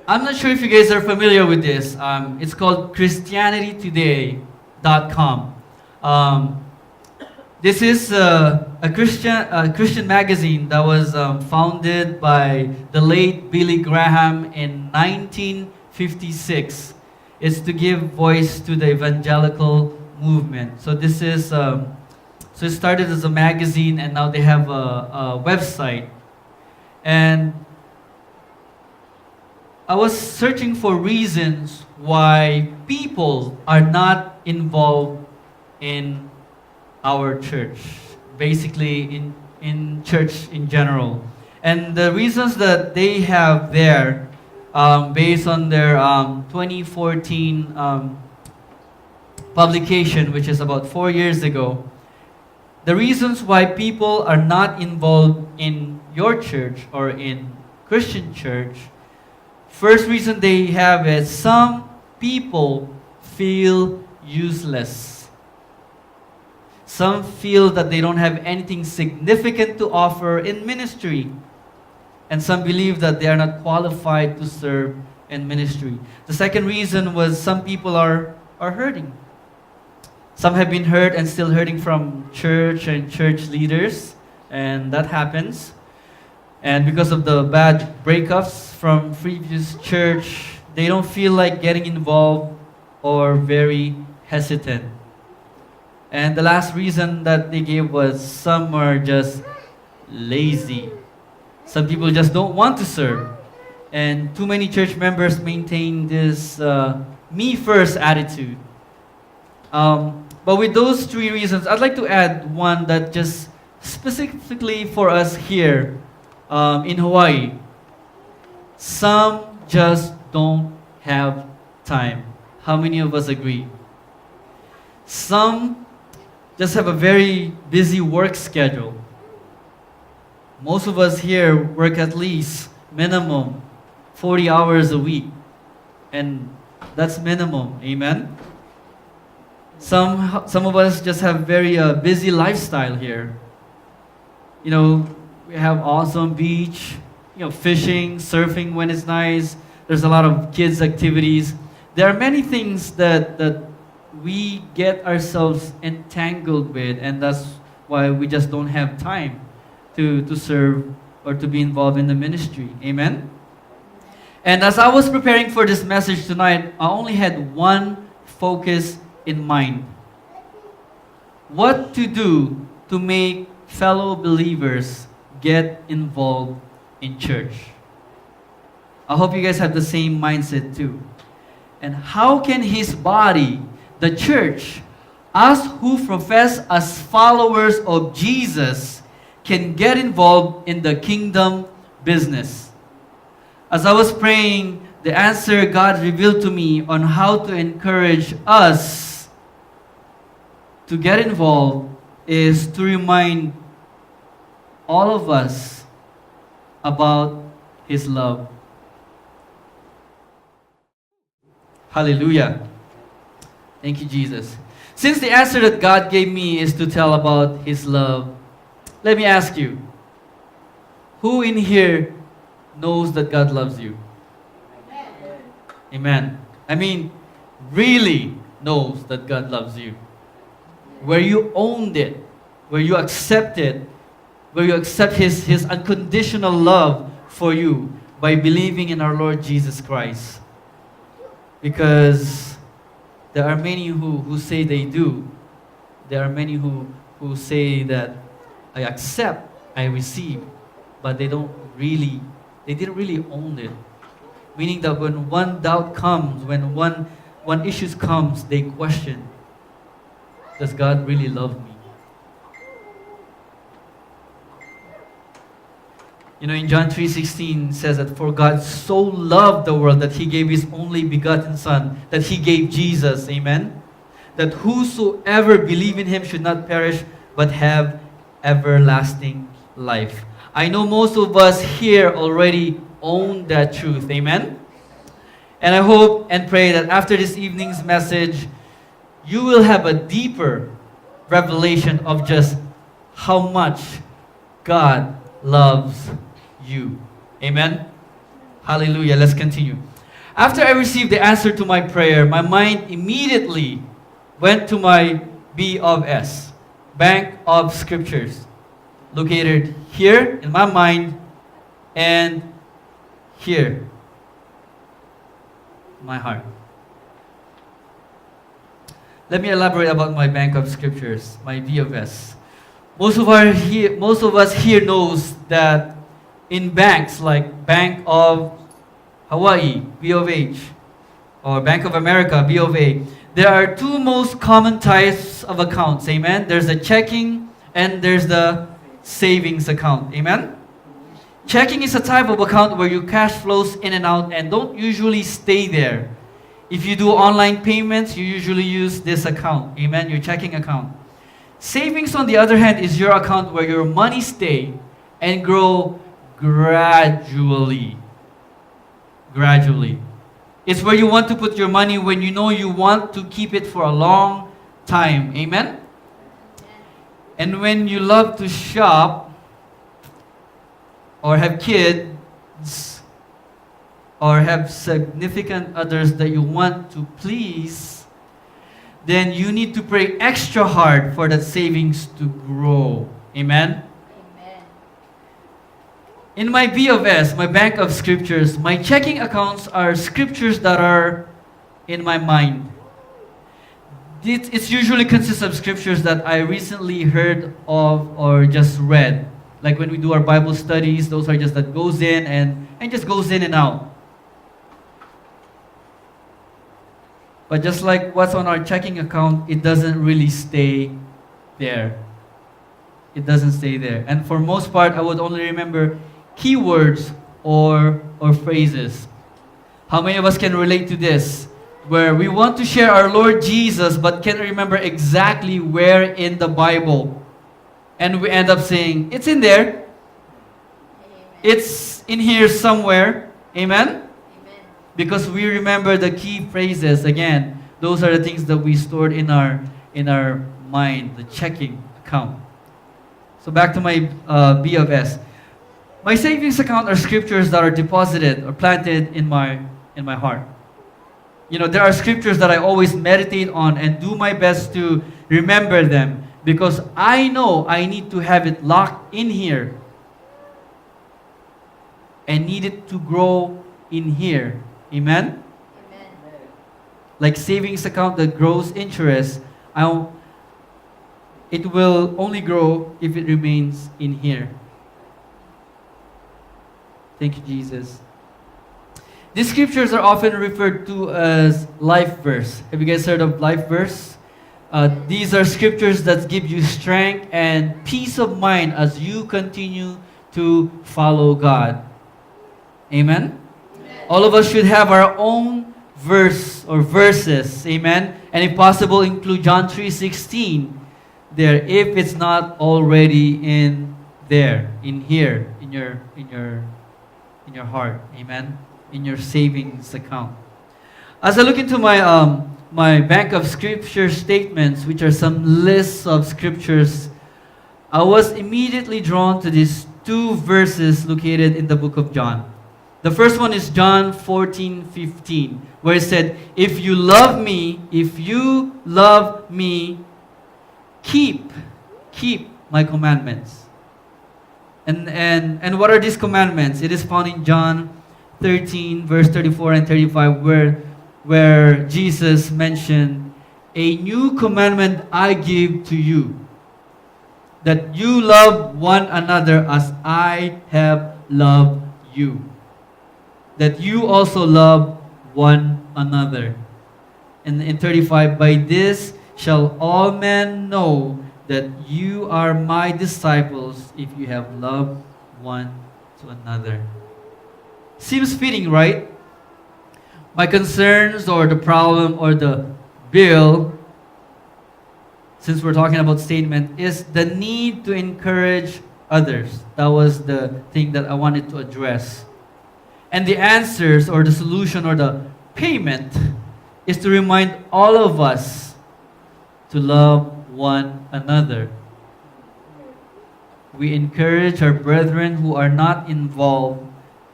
I'm not sure if you guys are familiar with this. It's called ChristianityToday.com. This is a Christian magazine that was founded by the late Billy Graham in 1956. It's to give voice to the evangelical movement. So this is so it started as a magazine, and now they have a website. And I was searching for reasons why people are not involved in our church, basically in church in general. And the reasons that they have there, based on their 2014 publication, which is about 4 years ago, the reasons why people are not involved in your church or in Christian church, first reason they have is some people feel useless. Some feel that they don't have anything significant to offer in ministry. And some believe that they are not qualified to serve in ministry. The second reason was some people are hurting. Some have been hurt and still hurting from church and church leaders, and that happens. And because of the bad breakups from previous church, they don't feel like getting involved or very hesitant. And the last reason that they gave was some are just lazy. Some people just don't want to serve. And too many church members maintain this me first attitude. But with those three reasons, I'd like to add one that just specifically for us here in Hawaii. Some just don't have time. How many of us agree? Some just have a very busy work schedule. Most of us here work at least minimum 40 hours a week. And that's minimum, amen? Some of us just have very busy lifestyle here. You know, we have awesome beach, fishing, surfing when it's nice. There's a lot of kids' activities. There are many things that we get ourselves entangled with, and that's why we just don't have time to serve or to be involved in the ministry. Amen? And as I was preparing for this message tonight, I only had one focus in mind. What to do to make fellow believers get involved in church. I hope you guys have the same mindset too. And how can His body, the church, us who profess as followers of Jesus, can get involved in the kingdom business? As I was praying, the answer God revealed to me on how to encourage us to get involved is to remind all of us about His love. Hallelujah. Thank you, Jesus. Since the answer that God gave me is to tell about His love, let me ask you, who in here knows that God loves you? Amen. I mean, really knows that God loves you. Where you owned it, where you accept it, where you accept His unconditional love for you by believing in our Lord Jesus Christ. Because there are many who say they do. There are many who say that I accept, I receive, but they didn't really own it. Meaning that when one doubt comes, when one issue comes, they question, does God really love me? In John 3:16 says that for God so loved the world that He gave His only begotten Son, that He gave Jesus, amen? That whosoever believe in Him should not perish, but have everlasting life. I know most of us here already own that truth, amen? And I hope and pray that after this evening's message, you will have a deeper revelation of just how much God loves you. Amen? Hallelujah. Let's continue. After I received the answer to my prayer, my mind immediately went to my B of S, Bank of Scriptures, located here in my mind and here, my heart. Let me elaborate about my Bank of Scriptures, my B of S. Most of us here knows that in banks like Bank of Hawaii, B of H, or Bank of America, B of A, there are two most common types of accounts. Amen. There's the checking and there's the savings account. Amen. Checking is a type of account where your cash flows in and out and don't usually stay there. If you do online payments, you usually use this account. Amen. Your checking account. Savings, on the other hand, is your account where your money stay and grow gradually. Gradually. It's where you want to put your money when you know you want to keep it for a long time. Amen? And when you love to shop or have kids or have significant others that you want to please, then you need to pray extra hard for that savings to grow. Amen? In my B of S, my Bank of Scriptures, my checking accounts are scriptures that are in my mind. It usually consists of scriptures that I recently heard of or just read. Like when we do our Bible studies, those are just that goes in and just goes in and out. But just like what's on our checking account, it doesn't really stay there. It doesn't stay there. And for most part, I would only remember keywords or phrases. How many of us can relate to this? Where we want to share our Lord Jesus but can't remember exactly where in the Bible. And we end up saying, it's in there. Amen. It's in here somewhere. Amen? Amen? Because we remember the key phrases. Again, those are the things that we stored in our mind, the checking account. So back to my B of S. My savings account are scriptures that are deposited or planted in my heart. You know, there are scriptures that I always meditate on and do my best to remember them because I know I need to have it locked in here and need it to grow in here. Amen? Amen. Like savings account that grows interest, it will only grow if it remains in here. Thank you, Jesus. These scriptures are often referred to as life verse. Have you guys heard of life verse? These are scriptures that give you strength and peace of mind as you continue to follow God. Amen? Amen. All of us should have our own verse or verses. Amen? And if possible, include John 3:16 there, if it's not already in there, in here, in your heart. Amen? In your savings account. As I look into my Bank of Scripture statements, which are some lists of scriptures, I was immediately drawn to these two verses located in the book of John. The first one is John 14:15, where it said, if you love me, keep my commandments. And what are these commandments? It is found in John 13, verse 34 and 35, where Jesus mentioned, a new commandment I give to you, that you love one another as I have loved you. That you also love one another. And in 35, by this shall all men know that you are my disciples if you have loved one to another. Seems fitting, right? My concerns or the problem or the bill, since we're talking about statement, is the need to encourage others. That was the thing that I wanted to address. And the answers or the solution or the payment is to remind all of us to love one another. We encourage our brethren who are not involved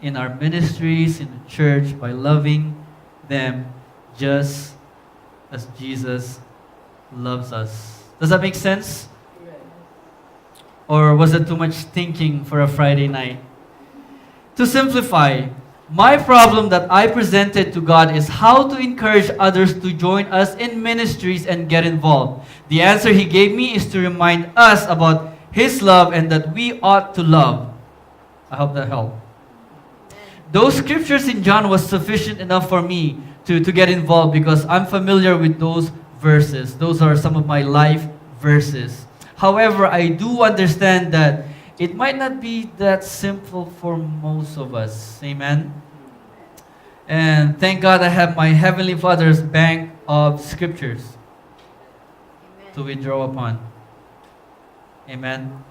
in our ministries, in the church, by loving them just as Jesus loves us. Does that make sense? Or was it too much thinking for a Friday night? To simplify, my problem that I presented to God is how to encourage others to join us in ministries and get involved. The answer He gave me is to remind us about His love and that we ought to love. I hope that helped. Those scriptures in John was sufficient enough for me to get involved because I'm familiar with those verses. Those are some of my life verses. However, I do understand that it might not be that simple for most of us. Amen? And thank God I have my Heavenly Father's bank of scriptures to withdraw upon. Amen?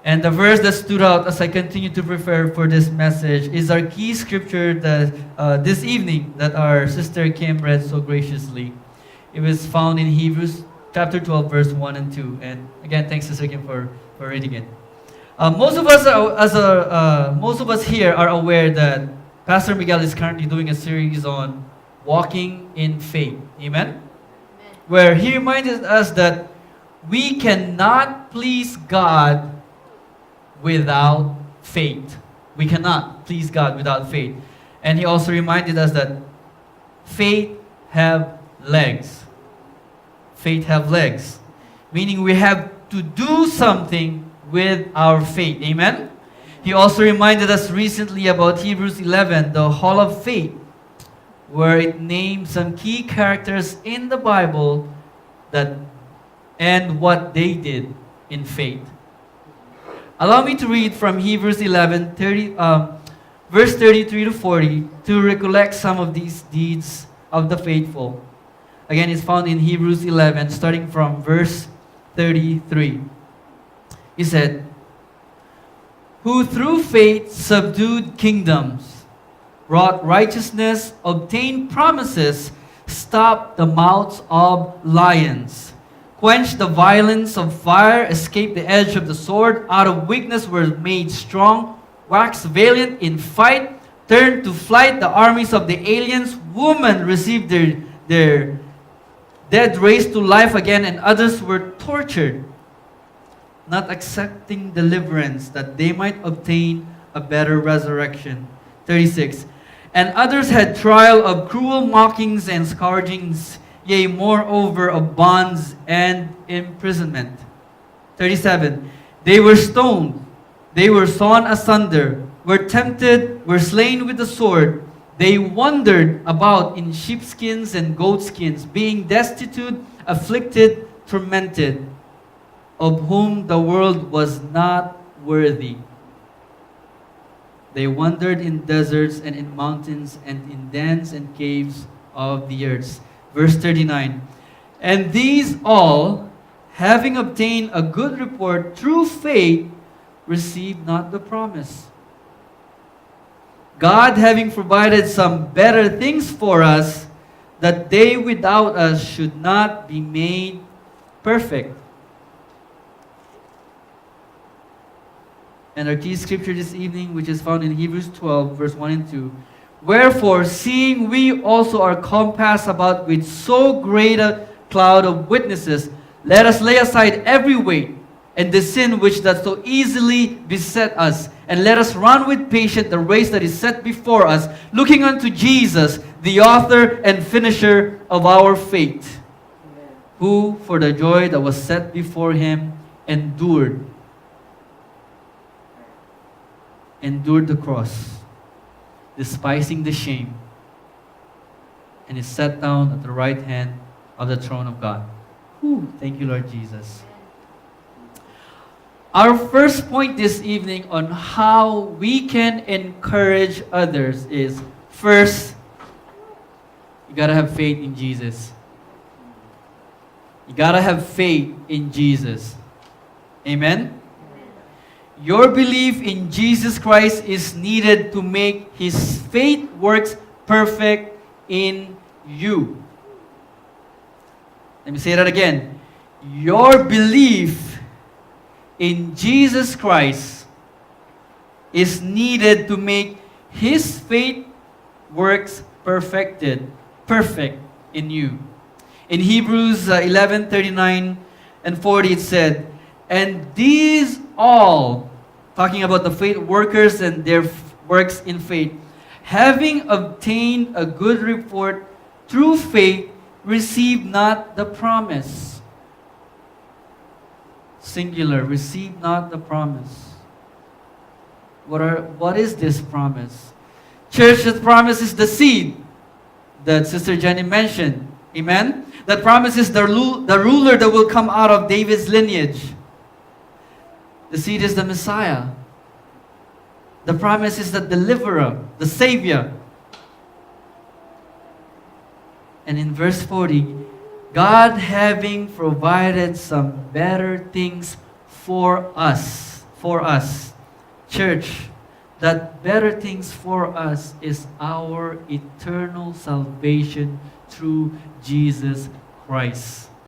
And the verse that stood out as I continue to prepare for this message is our key scripture that this evening that our sister Kim read so graciously. It was found in Hebrews chapter 12, verse 1 and 2. And again, thanks Sister Kim for reading it. Most of us here are aware that Pastor Miguel is currently doing a series on walking in faith. Amen? Where he reminded us that we cannot please God without faith. We cannot please God without faith. And he also reminded us that faith have legs. Faith have legs. Meaning we have to do something with our faith. Amen? He also reminded us recently about Hebrews 11, the Hall of Faith, where it named some key characters in the Bible and what they did in faith. Allow me to read from Hebrews 11, verse 33 to 40 to recollect some of these deeds of the faithful. Again, it's found in Hebrews 11, starting from verse 33. He said, "Who through faith subdued kingdoms, wrought righteousness, obtained promises, stopped the mouths of lions, quenched the violence of fire, escaped the edge of the sword, out of weakness were made strong, waxed valiant in fight, turned to flight the armies of the aliens, women received their dead raised to life again, and others were tortured, not accepting deliverance that they might obtain a better resurrection." 36. "And others had trial of cruel mockings and scourgings, yea, moreover of bonds and imprisonment." 37. "They were stoned, they were sawn asunder, were tempted, were slain with the sword. They wandered about in sheepskins and goatskins, being destitute, afflicted, tormented, of whom the world was not worthy. They wandered in deserts and in mountains and in dens and caves of the earth." Verse 39. "And these all, having obtained a good report through faith, received not the promise. God having provided some better things for us, that they without us should not be made perfect." And our key scripture this evening, which is found in Hebrews 12, verse 1 and 2. "Wherefore, seeing we also are compassed about with so great a cloud of witnesses, let us lay aside every weight and the sin which doth so easily beset us, and let us run with patience the race that is set before us, looking unto Jesus, the author and finisher of our faith, who for the joy that was set before him endured the cross, despising the shame, and is set down at the right hand of the throne of God." Whew, thank you, Lord Jesus. Our first point this evening on how we can encourage others is, first, you gotta have faith in Jesus. You gotta have faith in Jesus. Amen? Your belief in Jesus Christ is needed to make His faith works perfect in you. Let me say that again. Your belief in Jesus Christ is needed to make His faith works perfected, perfect in you. In Hebrews 11:39 and 40 it said, and these all, talking about the faith workers and their works in faith, having obtained a good report through faith, receive not the promise. Singular, receive not the promise. What is this promise? Church, the promise is the seed that Sister Jenny mentioned. Amen? That promise is the ruler that will come out of David's lineage. The seed is the Messiah. The promise is the deliverer, the Savior. And in verse 40, God having provided some better things for us. Church, that better things for us is our eternal salvation through Jesus Christ.